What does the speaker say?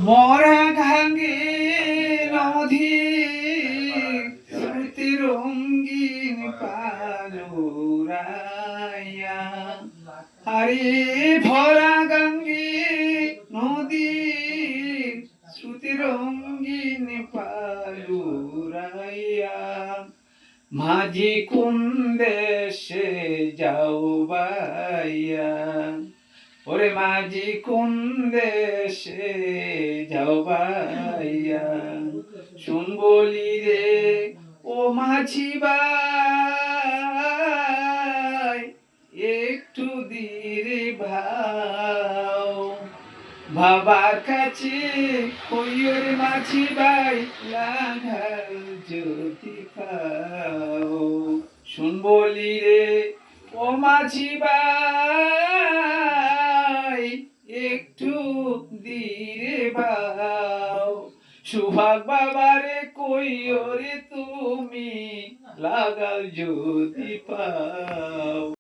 মরা ঘাঙ্গি নদী শ্রুতি রঙ্গিন পালুরাইয়া আরে ভরা গাঙ্গি নদী শ্রুতি রঙ্গিন পালুরাইয়া মাঝি কোন দেশে যাও বাইয়া ওরে মাঝি কোন দেশে যাও বাইয়া শুন বলি রে ও মাঝি ভাই একটু ধীরে ভাও বাবার কাছে কইর মাঝি ভাই লাঙ্গল যদি পাও শুন বলি রে ও মাঝি ভাই একটু ধীরে বাও সুভাগ বাবারে কইরে তুমি লাগাল যদি পাও।